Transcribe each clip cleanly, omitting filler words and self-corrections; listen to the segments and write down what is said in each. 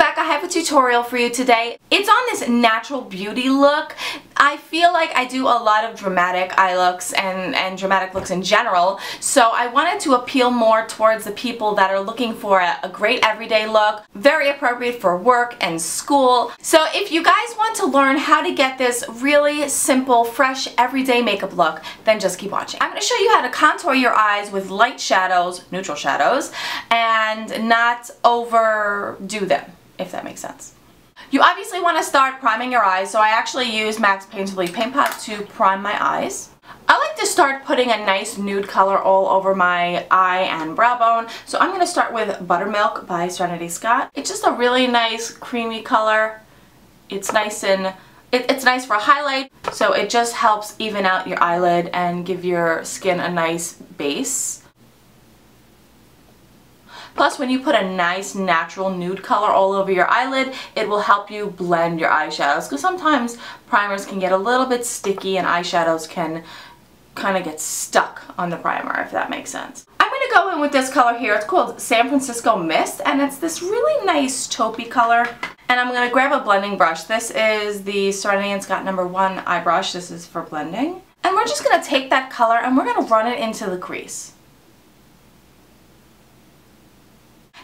back. I have a tutorial for you today. It's on this natural beauty look. I feel like I do a lot of dramatic eye looks and dramatic looks in general, so I wanted to appeal more towards the people that are looking for a great everyday look, very appropriate for work and school. So if you guys want to learn how to get this really simple, fresh, everyday makeup look, then just keep watching. I'm going to show you how to contour your eyes with light shadows, neutral shadows, and not overdo them, if that makes sense. You obviously want to start priming your eyes, so I actually use MAC's Painterly Paint Pot to prime my eyes. I like to start putting a nice nude color all over my eye and brow bone, so I'm going to start with Buttermilk by Serenity+Scott. It's just a really nice creamy color. It's nice and it's nice for a highlight, so it just helps even out your eyelid and give your skin a nice base. Plus, when you put a nice natural nude color all over your eyelid, it will help you blend your eyeshadows, because sometimes primers can get a little bit sticky and eyeshadows can kind of get stuck on the primer, if that makes sense. I'm going to go in with this color here. It's called San Francisco Mist, and it's this really nice taupey color. And I'm going to grab a blending brush. This is the Serenity+Scott #1 eye brush. This is for blending. And we're just going to take that color and we're going to run it into the crease.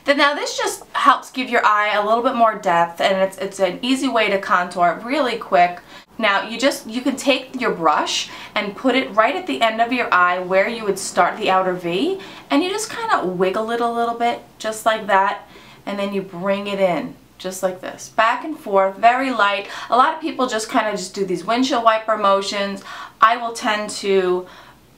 Now this just helps give your eye a little bit more depth, and it's an easy way to contour really quick. Now you can take your brush and put it right at the end of your eye where you would start the outer V, and you just kind of wiggle it a little bit just like that, and then you bring it in just like this, back and forth, very light. A lot of people just kind of do these windshield wiper motions. I will tend to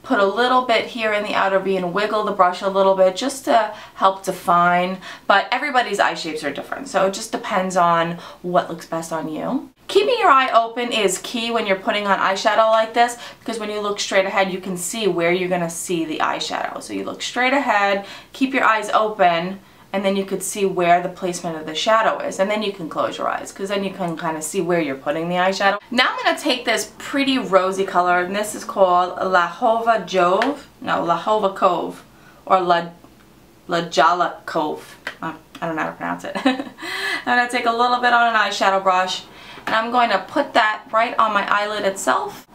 put a little bit here in the outer V and wiggle the brush a little bit just to help define, but everybody's eye shapes are different, so it just depends on what looks best on you. Keeping your eye open is key when you're putting on eyeshadow like this, because when you look straight ahead you can see where you're going to see the eyeshadow. So you look straight ahead, keep your eyes open, and then you could see where the placement of the shadow is, and then you can close your eyes, because then you can kind of see where you're putting the eyeshadow. Now I'm going to take this pretty rosy color, and this is called La Hova Cove, or La Jolla Cove. I don't know how to pronounce it. I'm going to take a little bit on an eyeshadow brush, and I'm going to put that right on my eyelid itself.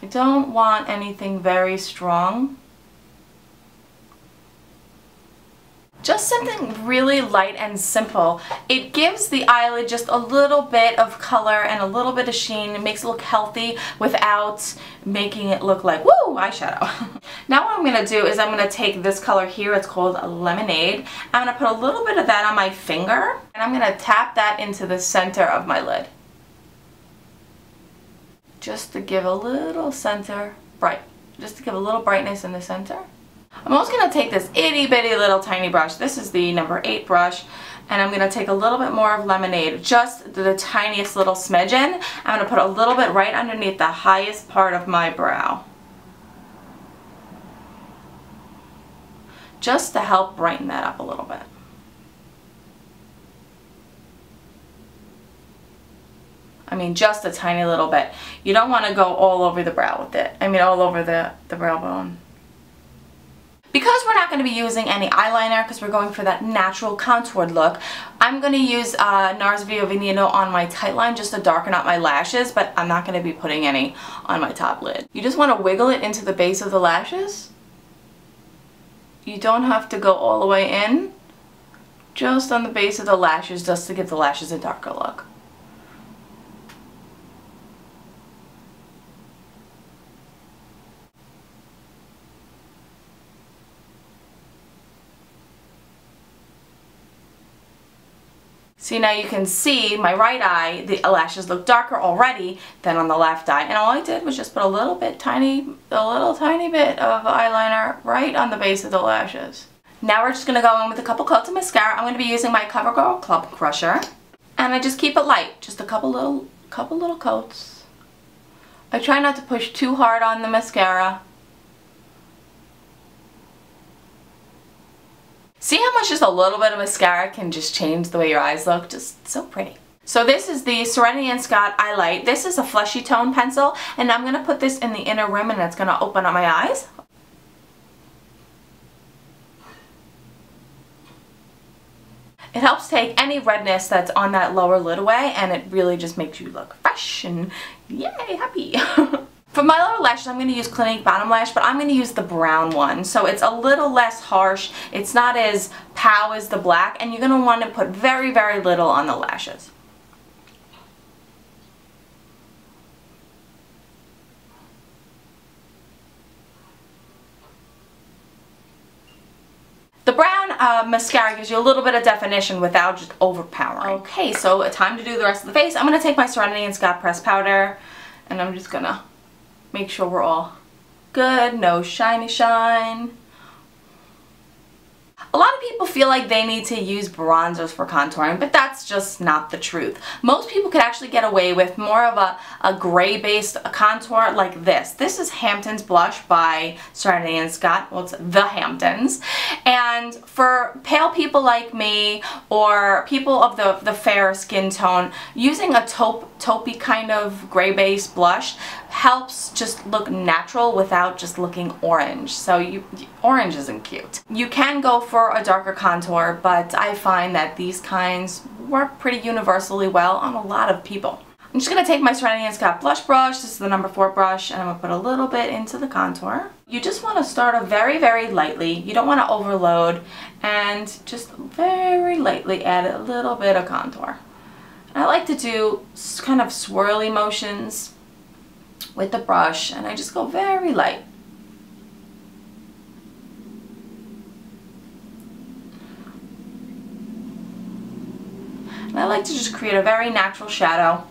I don't want anything very strong. Just something really light and simple. It gives the eyelid just a little bit of color and a little bit of sheen. It makes it look healthy without making it look like, woo, eyeshadow. Now what I'm going to do is I'm going to take this color here. It's called Lemonade. I'm going to put a little bit of that on my finger, and I'm going to tap that into the center of my lid. Just to give a little just to give a little brightness in the center. I'm also going to take this itty bitty little tiny brush. This is the #8 brush, and I'm going to take a little bit more of Lemonade, just the tiniest little smidgen. I'm going to put a little bit right underneath the highest part of my brow, just to help brighten that up a little bit. I mean, just a tiny little bit. You don't want to go all over the brow with it. I mean, all over the brow bone. Because we're not going to be using any eyeliner, because we're going for that natural contoured look, I'm going to use Nars Via venedo on my tight line just to darken up my lashes, but I'm not going to be putting any on my top lid. You just want to wiggle it into the base of the lashes. You don't have to go all the way in, just on the base of the lashes, just to give the lashes a darker look. See, now you can see my right eye, the lashes look darker already than on the left eye. And all I did was just put a little tiny bit of eyeliner right on the base of the lashes. Now we're just going to go in with a couple coats of mascara. I'm going to be using my Covergirl Clump Crusher. And I just keep it light, just a couple little coats. I try not to push too hard on the mascara. See how much just a little bit of mascara can just change the way your eyes look? Just so pretty. So this is the Serenity+Scott Eye Light. This is a fleshy tone pencil, and I'm going to put this in the inner rim, and it's going to open up my eyes. It helps take any redness that's on that lower lid away, and it really just makes you look fresh and yay, happy. For my lower lashes, I'm going to use Clinique Bottom Lash, but I'm going to use the brown one. So it's a little less harsh. It's not as pow as the black, and you're going to want to put very, very little on the lashes. The brown mascara gives you a little bit of definition without just overpowering. Okay, so time to do the rest of the face. I'm going to take my Serenity+Scott pressed powder, and I'm just going to make sure we're all good, no shiny shine. A lot of people feel like they need to use bronzers for contouring, but that's just not the truth. Most people could actually get away with more of a gray-based contour like this. This is Hamptons Blush by Serenity+Scott. Well, it's the Hamptons. And for pale people like me, or people of the fair skin tone, using a taupey kind of gray-based blush helps just look natural without just looking orange. So orange isn't cute. You can go for a darker contour, but I find that these kinds work pretty universally well on a lot of people. I'm just going to take my Serenity+Scott blush brush. This is the number 4 brush, and I'm going to put a little bit into the contour. You just want to start off very, very lightly. You don't want to overload, and just very lightly add a little bit of contour. I like to do kind of swirly motions with the brush, and I just go very light. And I like to just create a very natural shadow.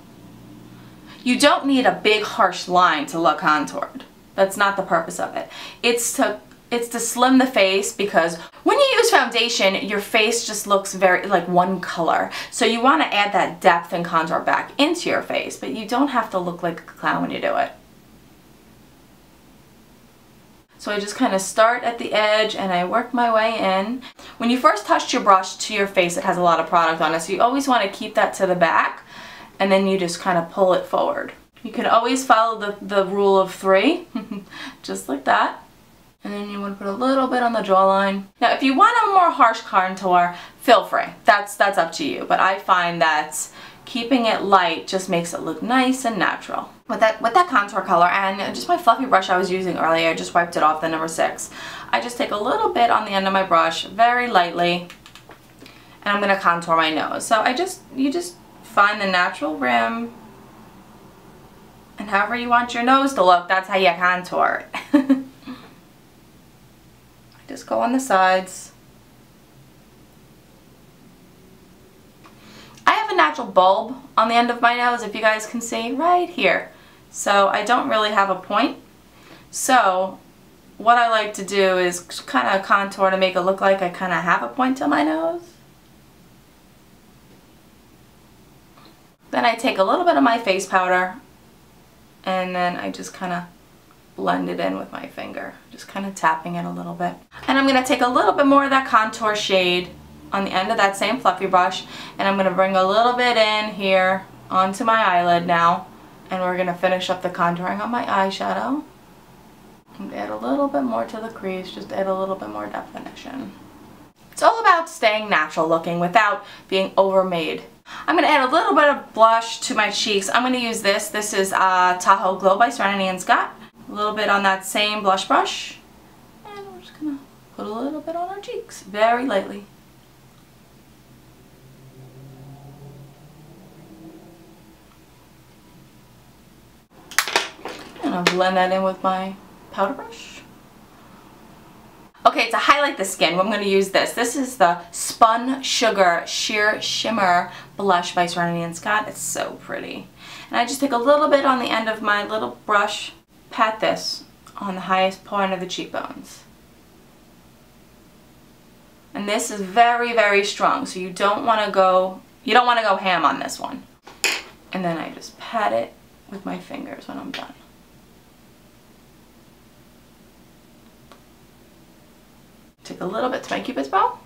You don't need a big harsh line to look contoured. That's not the purpose of it. It's to slim the face, because when you use foundation, your face just looks very like one color. So you want to add that depth and contour back into your face, but you don't have to look like a clown when you do it. So I just kind of start at the edge and I work my way in. When you first touch your brush to your face, it has a lot of product on it, so you always want to keep that to the back, and then you just kind of pull it forward. You can always follow the rule of 3, just like that. And then you want to put a little bit on the jawline. Now if you want a more harsh contour, feel free. That's up to you, but I find that keeping it light just makes it look nice and natural. With that contour color and just my fluffy brush I was using earlier, I just wiped it off, the number 6. I just take a little bit on the end of my brush, very lightly, and I'm going to contour my nose. So you just find the natural rim, and however you want your nose to look, that's how you contour it. Just go on the sides. I have a natural bulb on the end of my nose, if you guys can see, right here. So I don't really have a point. So what I like to do is kind of contour to make it look like I kind of have a point to my nose. Then I take a little bit of my face powder, and then I just kind of blend it in with my finger, just kind of tapping it a little bit. And I'm going to take a little bit more of that contour shade on the end of that same fluffy brush, and I'm going to bring a little bit in here onto my eyelid now, and we're going to finish up the contouring on my eyeshadow. And add a little bit more to the crease, just add a little bit more definition. It's all about staying natural looking without being overmade. I'm going to add a little bit of blush to my cheeks. I'm going to use this. This is Tahoe Glow by Serenity+Scott. A little bit on that same blush brush. And we're just going to put a little bit on our cheeks, very lightly. And I'll blend that in with my powder brush. Okay, to highlight the skin, I'm going to use this. This is the Spun Sugar Sheer Shimmer Blush by Serenity+Scott. It's so pretty. And I just take a little bit on the end of my little brush, pat this on the highest point of the cheekbones. And this is very, very strong, so you don't want to go ham on this one. And then I just pat it with my fingers when I'm done. Take a little bit to my cupid's bow.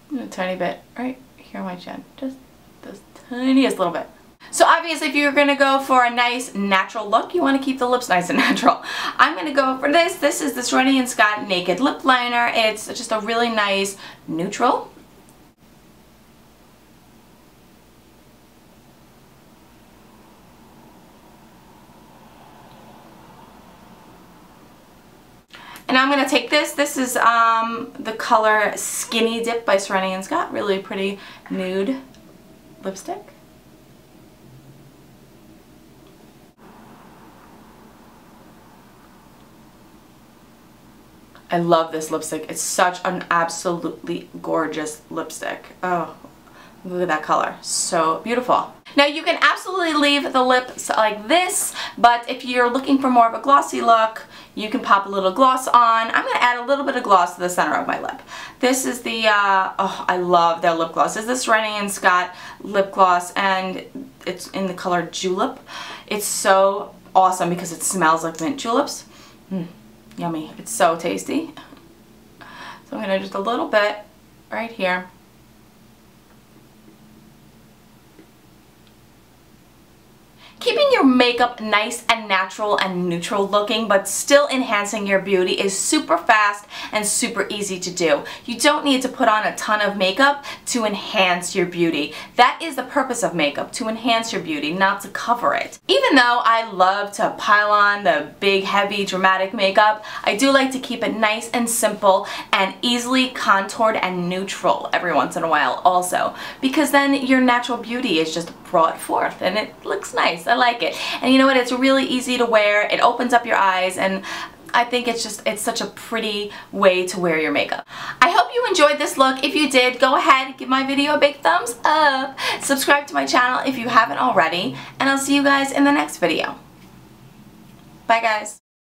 And a tiny bit right here on my chin. Just the tiniest little bit. So obviously if you're going to go for a nice natural look, you want to keep the lips nice and natural. I'm going to go for this. This is the Serenity+Scott Naked Lip Liner. It's just a really nice neutral. And I'm going to take this. This is the color Skinny Dip by Serenity+Scott. Really pretty nude lipstick. I love this lipstick. It's such an absolutely gorgeous lipstick. Oh, look at that color. So beautiful. Now you can absolutely leave the lips like this, but if you're looking for more of a glossy look, you can pop a little gloss on. I'm going to add a little bit of gloss to the center of my lip. This is the, oh, I love their lip gloss. This is the Serenity+Scott lip gloss, and it's in the color Julep. It's so awesome because it smells like mint juleps. Yummy. It's so tasty. So I'm going to just a little bit right here. Keeping your makeup nice and natural and neutral looking, but still enhancing your beauty is super fast and super easy to do. You don't need to put on a ton of makeup to enhance your beauty. That is the purpose of makeup, to enhance your beauty, not to cover it. Even though I love to pile on the big, heavy, dramatic makeup, I do like to keep it nice and simple and easily contoured and neutral every once in a while also, because then your natural beauty is just brought forth and it looks nice. I like it. And you know what? It's really easy to wear. It opens up your eyes, and I think it's such a pretty way to wear your makeup. I hope you enjoyed this look. If you did, go ahead, give my video a big thumbs up. Subscribe to my channel if you haven't already, and I'll see you guys in the next video. Bye guys.